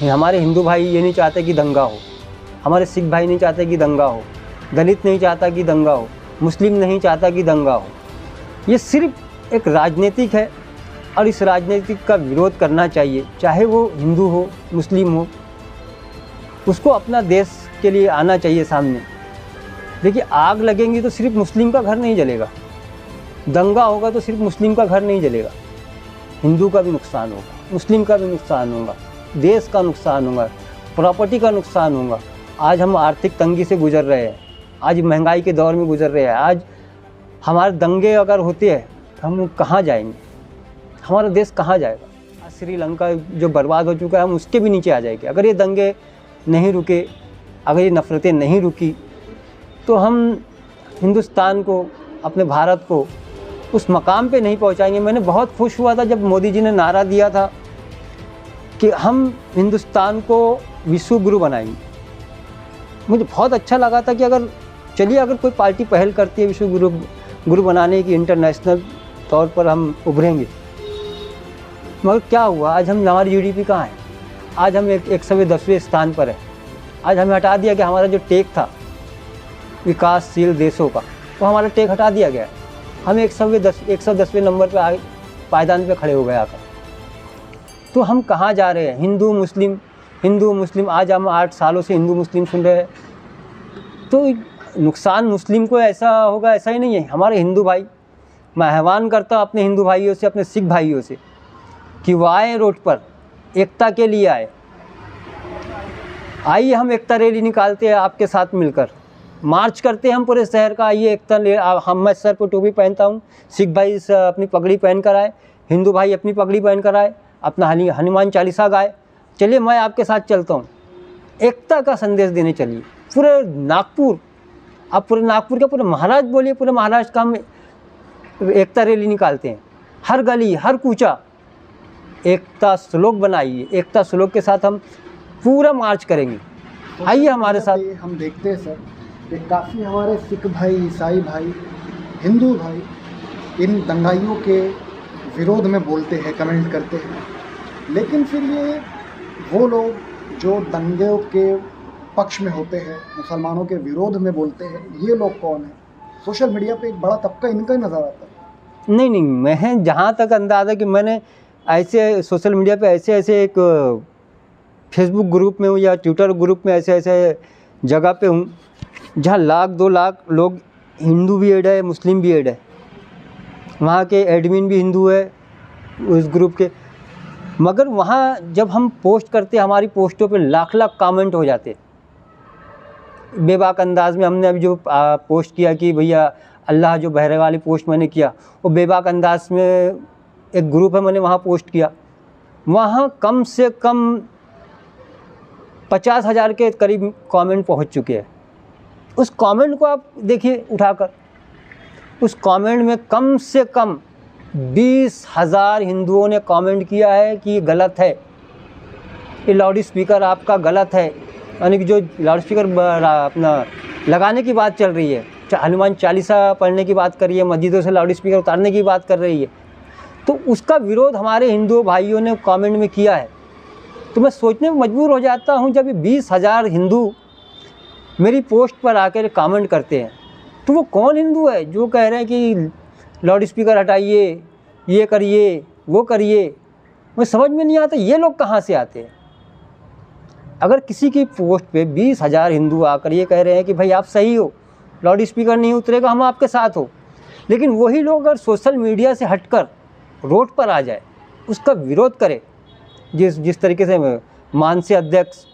हमारे हिंदू भाई ये नहीं चाहते कि दंगा हो, हमारे सिख भाई नहीं चाहते कि दंगा हो, दलित नहीं चाहता कि दंगा हो, मुस्लिम नहीं चाहता कि दंगा हो। ये सिर्फ एक राजनीतिक है और इस राजनीतिक का विरोध करना चाहिए, चाहे वो हिंदू हो, मुस्लिम हो, उसको अपना देश के लिए आना चाहिए सामने। देखिए, आग लगेंगी तो सिर्फ मुस्लिम का घर नहीं जलेगा, दंगा होगा तो सिर्फ मुस्लिम का घर नहीं जलेगा, हिंदू का भी नुकसान होगा, मुस्लिम का भी नुकसान होगा, देश का नुकसान होगा, प्रॉपर्टी का नुकसान होगा। आज हम आर्थिक तंगी से गुजर रहे हैं, आज महंगाई के दौर में गुजर रहे हैं। आज हमारे दंगे अगर होते हैं तो हम कहाँ जाएंगे, हमारा देश कहाँ जाएगा। आज श्रीलंका जो बर्बाद हो चुका है, हम उसके भी नीचे आ जाएंगे। अगर ये दंगे नहीं रुके, अगर ये नफ़रतें नहीं रुकी, तो हम हिंदुस्तान को, अपने भारत को उस मकाम पे नहीं पहुंचाएंगे। मैंने बहुत खुश हुआ था जब मोदी जी ने नारा दिया था कि हम हिंदुस्तान को विश्व गुरु बनाएंगे। मुझे बहुत अच्छा लगा था कि अगर कोई पार्टी पहल करती है विश्व गुरु बनाने की, इंटरनेशनल तौर पर हम उभरेंगे। मगर क्या हुआ, आज हमारी जीडीपी कहाँ है? आज हम 110वें स्थान पर है। आज हमें हटा दिया कि हमारा जो टेक था विकासशील देशों का, वो हमारा टेक हटा दिया गया है। हम 110वें नंबर पे पायदान पे खड़े हो गए आकर। तो हम कहाँ जा रहे हैं? हिंदू मुस्लिम आज हम 8 सालों से हिंदू मुस्लिम सुन रहे हैं। तो नुकसान मुस्लिम को ऐसा होगा, ऐसा ही नहीं है। हमारे हिंदू भाई, मैं आह्वान करता हूँ अपने हिंदू भाइयों से, अपने सिख भाइयों से कि वो आए रोड पर, एकता के लिए आइए हम एकता रैली निकालते हैं आपके साथ मिलकर, मार्च करते हैं हम पूरे शहर का। आइए एकता ले, मैं सर पर टोपी पहनता हूँ, सिख भाई अपनी पगड़ी पहन कर आए, हिंदू भाई अपनी पगड़ी पहन कर आए, अपना हनुमान चालीसा गाए। चलिए मैं आपके साथ चलता हूँ, एकता का संदेश देने चलिए। पूरे नागपुर, आप पूरे नागपुर के पूरे महाराष्ट्र बोलिए, पूरे महाराष्ट्र का हम एकता रैली निकालते हैं। हर गली, हर कूचा एकता श्लोक बनाइए, एकता श्लोक के साथ हम पूरा मार्च करेंगे। आइए हमारे साथ। हम देखते हैं सर कि काफ़ी हमारे सिख भाई, ईसाई भाई, हिंदू भाई इन दंगाइयों के विरोध में बोलते हैं, कमेंट करते हैं, लेकिन फिर ये वो लोग जो दंगों के पक्ष में होते हैं, मुसलमानों के विरोध में बोलते हैं, ये लोग कौन हैं? सोशल मीडिया पे एक बड़ा तबका इनका ही नज़र आता है। नहीं, मैं जहाँ तक अंदाज़ा कि मैंने ऐसे सोशल मीडिया पे ऐसे एक फेसबुक ग्रुप में हूँ या ट्विटर ग्रुप में ऐसे जगह पे हूँ जहाँ 1-2 लाख लोग हिंदू भी ऐड है, मुस्लिम भी ऐड है। वहाँ के एडमिन भी हिंदू है उस ग्रुप के। मगर वहाँ जब हम पोस्ट करते, हमारी पोस्टों पे लाख कमेंट हो जाते। बेबाक अंदाज में हमने अभी जो पोस्ट किया कि भैया अल्लाह जो बहरे वाली पोस्ट मैंने किया, वो बेबाक अंदाज में एक ग्रुप है, मैंने वहाँ पोस्ट किया। वहाँ कम से कम 50,000 के करीब कमेंट पहुँच चुके हैं। उस कमेंट को आप देखिए उठाकर, उस कमेंट में कम से कम 20,000 हिंदुओं ने कमेंट किया है कि ये गलत है, ये लाउड स्पीकर आपका गलत है। यानी कि जो लाउड स्पीकर अपना लगाने की बात चल रही है, हनुमान चालीसा पढ़ने की बात कर रही है, मस्जिदों से लाउड स्पीकर उतारने की बात कर रही है, तो उसका विरोध हमारे हिंदू भाइयों ने कमेंट में किया है। तो मैं सोचने में मजबूर हो जाता हूँ, जब 20,000 हिंदू मेरी पोस्ट पर आकर कमेंट करते हैं, तो वो कौन हिंदू है जो कह रहे हैं कि लाउड स्पीकर हटाइए, ये करिए, वो करिए? मुझे समझ में नहीं आता ये लोग कहाँ से आते हैं। अगर किसी की पोस्ट पे 20,000 हिंदू आकर ये कह रहे हैं कि भाई आप सही हो, लाउड स्पीकर नहीं उतरेगा, हम आपके साथ हो, लेकिन वही लोग अगर सोशल मीडिया से हटकर रोड पर आ जाए, उसका विरोध करे, जिस तरीके से माननीय अध्यक्ष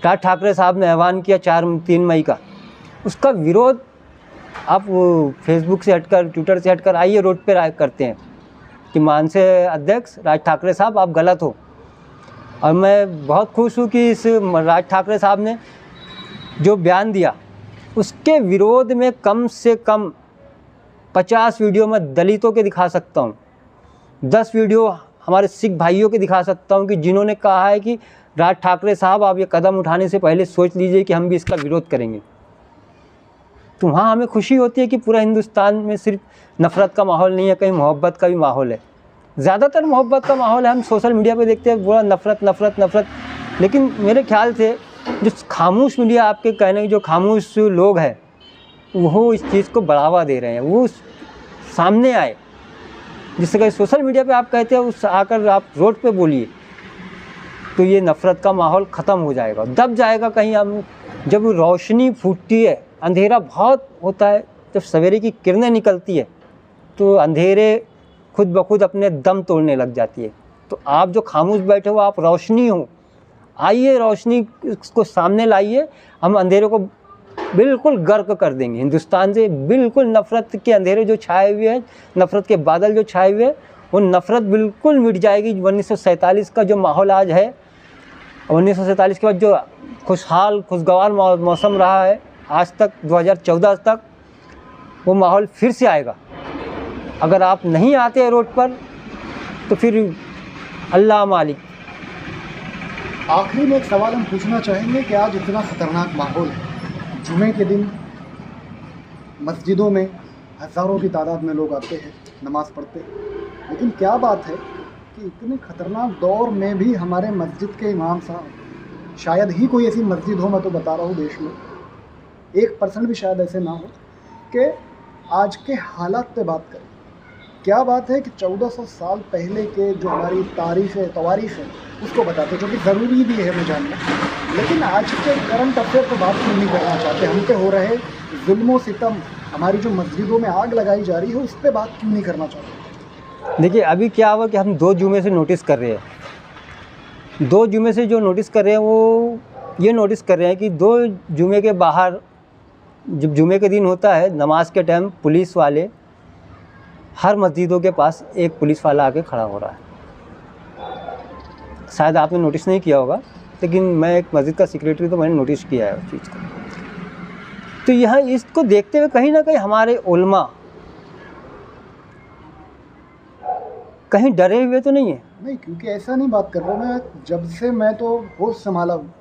राज ठाकरे साहब ने आह्वान किया 3 मई का, उसका विरोध आप फेसबुक से हटकर, ट्विटर से हटकर आइए रोड पर करते हैं कि माननीय अध्यक्ष राज ठाकरे साहब आप गलत हो। और मैं बहुत खुश हूँ कि इस राज ठाकरे साहब ने जो बयान दिया, उसके विरोध में कम से कम 50 वीडियो मैं दलितों के दिखा सकता हूँ, 10 वीडियो हमारे सिख भाइयों के दिखा सकता हूँ कि जिन्होंने कहा है कि राज ठाकरे साहब आप ये कदम उठाने से पहले सोच लीजिए कि हम भी इसका विरोध करेंगे। तो वहाँ हमें खुशी होती है कि पूरा हिंदुस्तान में सिर्फ नफ़रत का माहौल नहीं है, कहीं मोहब्बत का भी माहौल है। ज़्यादातर मोहब्बत का माहौल है। हम सोशल मीडिया पे देखते हैं पूरा नफ़रत नफ़रत नफ़रत। लेकिन मेरे ख्याल से जो खामोश मीडिया, आपके कहने के जो खामोश लोग हैं, वो इस चीज़ को बढ़ावा दे रहे हैं। वो सामने आए, जिससे कि सोशल मीडिया पे आप कहते हैं उस आकर आप रोड पे बोलिए, तो ये नफ़रत का माहौल ख़त्म हो जाएगा, दब जाएगा कहीं। हम जब रोशनी फूटती है, अंधेरा बहुत होता है, जब सवेरे की किरणें निकलती है तो अंधेरे खुद ब खुद अपने दम तोड़ने लग जाती है। तो आप जो खामोश बैठे हो, आप रोशनी हो, आइए रोशनी को सामने लाइए, हम अंधेरे को बिल्कुल गर्क कर देंगे। हिंदुस्तान से बिल्कुल नफ़रत के अंधेरे जो छाए हुए हैं, नफ़रत के बादल जो छाए हुए हैं, वो नफ़रत बिल्कुल मिट जाएगी। 1947 का जो माहौल आज है, 1947 के बाद जो खुशहाल खुशगवार मौसम रहा है आज तक, 2014 तक, वो माहौल फिर से आएगा। अगर आप नहीं आते हैं रोड पर तो फिर अल्लाह मालिक। आखिरी में एक सवाल हम पूछना चाहेंगे कि आज इतना ख़तरनाक माहौल है, जुमे के दिन मस्जिदों में हज़ारों की तादाद में लोग आते हैं, नमाज़ पढ़ते हैं, लेकिन क्या बात है कि इतने ख़तरनाक दौर में भी हमारे मस्जिद के इमाम साहब, शायद ही कोई ऐसी मस्जिद हो, मैं तो बता रहा हूँ देश में 1% भी शायद ऐसे ना हो, कि आज के हालात पे बात करें। क्या बात है कि 1400 साल पहले के जो हमारी तारीख़ है, तवारीख़ है, उसको बताते, जो कि ज़रूरी भी है मैं जानना, लेकिन आज के करंट अफेयर पर बात क्यों नहीं करना चाहते? हम पे हो रहे जुल्म सितम, हमारी जो मस्जिदों में आग लगाई जा रही है, उस पर बात क्यों नहीं करना चाहते? देखिए, अभी क्या हुआ कि हम 2 जुमे से नोटिस कर रहे हैं। 2 जुमे से जो नोटिस कर रहे हैं, वो ये नोटिस कर रहे हैं कि 2 जुमे के बाहर, जब जुमे के दिन होता है, नमाज के टाइम, पुलिस वाले हर मस्जिदों के पास एक पुलिस वाला आके खड़ा हो रहा है। शायद आपने नोटिस नहीं किया होगा, लेकिन मैं एक मस्जिद का सेक्रेटरी, तो मैंने नोटिस किया है उस चीज़ को। तो यहाँ इसको देखते हुए कहीं ना कहीं हमारे उलमा कहीं डरे हुए तो नहीं है? नहीं, क्योंकि ऐसा नहीं बात कर रहा हूँ मैं। जब से मैं तो होश संभाला हूँ,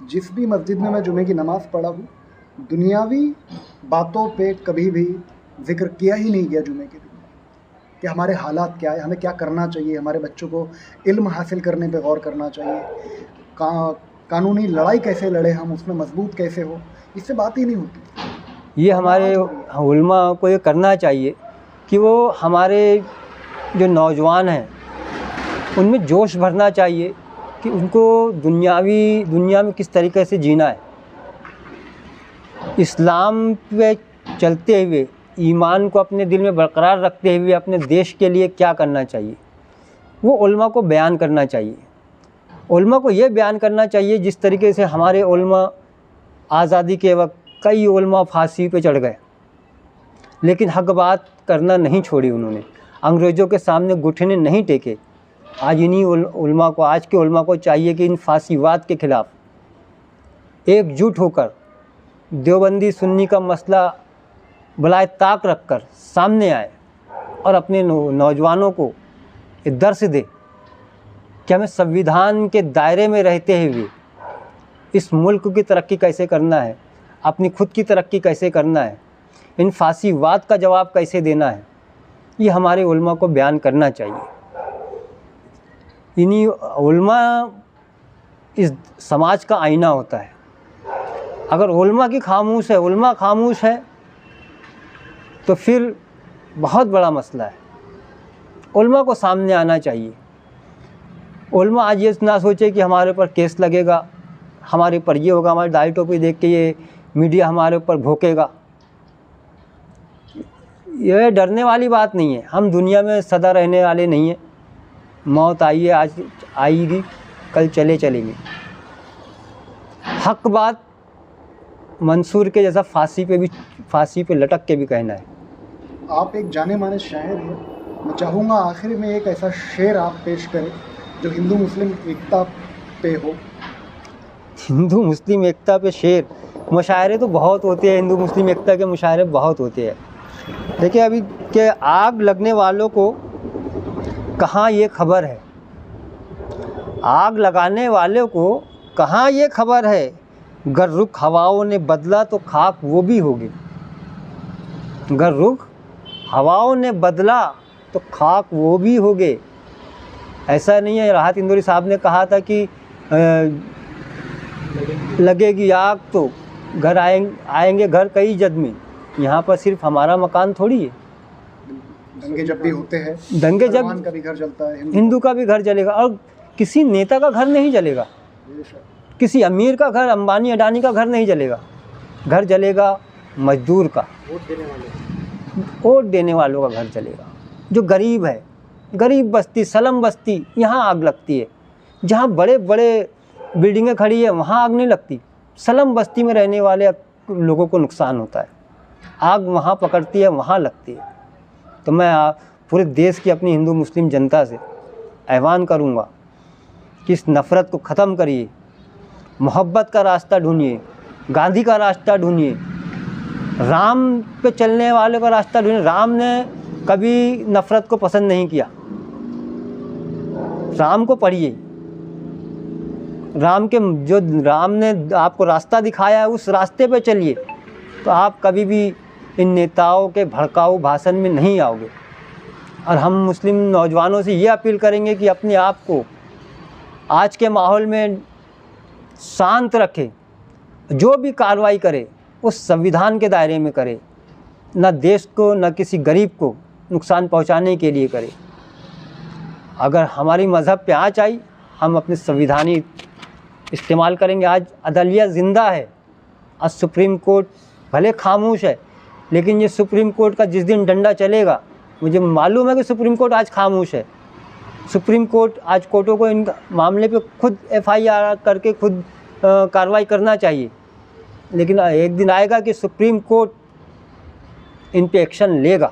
जिस भी मस्जिद में मैं जुमे की नमाज़ पढ़ा हूँ, दुनियावी बातों पे कभी भी जिक्र किया ही नहीं गया जुमे के दिन, कि हमारे हालात क्या है, हमें क्या करना चाहिए, हमारे बच्चों को इल्म हासिल करने पे गौर करना चाहिए, कानूनी लड़ाई कैसे लड़े हम, उसमें मजबूत कैसे हो, इससे बात ही नहीं होती। ये हमारे उलमा को ये करना चाहिए कि वो हमारे जो नौजवान हैं उनमें जोश भरना चाहिए कि उनको दुनिया में किस तरीके से जीना है, इस्लाम पे चलते हुए, ईमान को अपने दिल में बरकरार रखते हुए अपने देश के लिए क्या करना चाहिए, वो उलमा को बयान करना चाहिए। उलमा को ये बयान करना चाहिए जिस तरीके से हमारे उलमा आज़ादी के वक्त कई उलमा फांसी पे चढ़ गए, लेकिन हक बात करना नहीं छोड़ी उन्होंने, अंग्रेज़ों के सामने घुटने नहीं टेके। आज इन्हीं उलमा को, आज के उलमा को चाहिए कि इन फांसीवाद के ख़िलाफ़ एकजुट होकर देवबंदी सुन्नी का मसला बलाए ताक रखकर सामने आए और अपने नौजवानों को ये दर्स दे कि हमें संविधान के दायरे में रहते हुए इस मुल्क की तरक्की कैसे करना है, अपनी खुद की तरक्की कैसे करना है, इन फांसीवाद का जवाब कैसे देना है, ये हमारे उलमा को बयान करना चाहिए। इन्हीं उलमा इस समाज का आईना होता है। अगर उलमा उलमा खामोश है तो फिर बहुत बड़ा मसला है। उलमा को सामने आना चाहिए। उलमा आज ये ना सोचे कि हमारे ऊपर केस लगेगा, हमारे ऊपर ये होगा, हमारी दाढ़ी टोपी देख के ये मीडिया हमारे ऊपर भोंकेगा। ये डरने वाली बात नहीं है। हम दुनिया में सदा रहने वाले नहीं हैं। मौत आई है, आज आएगी, कल चलेंगे। हक बात मंसूर के जैसा फांसी पे लटक के भी कहना है। आप एक जाने माने शायर हैं, मैं चाहूँगा आखिर में एक ऐसा शेर आप पेश करें जो हिंदू मुस्लिम एकता पे हो। हिंदू मुस्लिम एकता पे शेर, मुशायरे तो बहुत होते हैं, हिंदू मुस्लिम एकता के मुशायरे बहुत होते हैं। देखिए, अभी के आग लगने वालों को कहाँ ये खबर है, आग लगाने वाले को कहाँ ये खबर है, गर रुख हवाओं ने बदला तो खाक वो भी होगी। गर रुख हवाओं ने बदला तो खाक वो भी होगे। ऐसा नहीं है। राहत इंदौरी साहब ने कहा था कि लगेगी आग तो घर आएंगे घर कई जख्मी। यहाँ पर सिर्फ हमारा मकान थोड़ी है। दंगे जब भी होते हैं, दंगे जब मुसलमान का भी घर जलता है, हिंदू का भी घर जलेगा, और किसी नेता का घर नहीं जलेगा, किसी अमीर का घर, अंबानी अडानी का घर नहीं जलेगा। घर जलेगा मजदूर का, वोट देने वालों का घर जलेगा। जो गरीब है, गरीब बस्ती, सलम बस्ती, यहाँ आग लगती है। जहाँ बड़े बड़े बिल्डिंगें खड़ी है वहाँ आग नहीं लगती, सलम बस्ती में रहने वाले लोगों को नुकसान होता है। आग वहाँ पकड़ती है, वहाँ लगती है। तो मैं पूरे देश की अपनी हिंदू मुस्लिम जनता से आह्वान करूँगा कि इस नफ़रत को ख़त्म करिए, मोहब्बत का रास्ता ढूंढिए, गांधी का रास्ता ढूंढिए, राम पे चलने वाले का रास्ता ढूंढिए। राम ने कभी नफ़रत को पसंद नहीं किया। राम को पढ़िए, राम ने आपको रास्ता दिखाया है, उस रास्ते पे चलिए, तो आप कभी भी इन नेताओं के भड़काऊ भाषण में नहीं आओगे। और हम मुस्लिम नौजवानों से ये अपील करेंगे कि अपने आप को आज के माहौल में शांत रखें, जो भी कार्रवाई करे उस संविधान के दायरे में करे, न देश को न किसी गरीब को नुकसान पहुंचाने के लिए करे। अगर हमारी मज़हब पे आँच आई, हम अपने संविधानी इस्तेमाल करेंगे। आज अदलिया ज़िंदा है, आज सुप्रीम कोर्ट भले खामोश है, लेकिन ये सुप्रीम कोर्ट का जिस दिन डंडा चलेगा, मुझे मालूम है कि सुप्रीम कोर्ट आज खामोश है। सुप्रीम कोर्ट आज कोर्टों को इन मामले पे खुद FIR करके खुद कार्रवाई करना चाहिए, लेकिन एक दिन आएगा कि सुप्रीम कोर्ट इन पे एक्शन लेगा।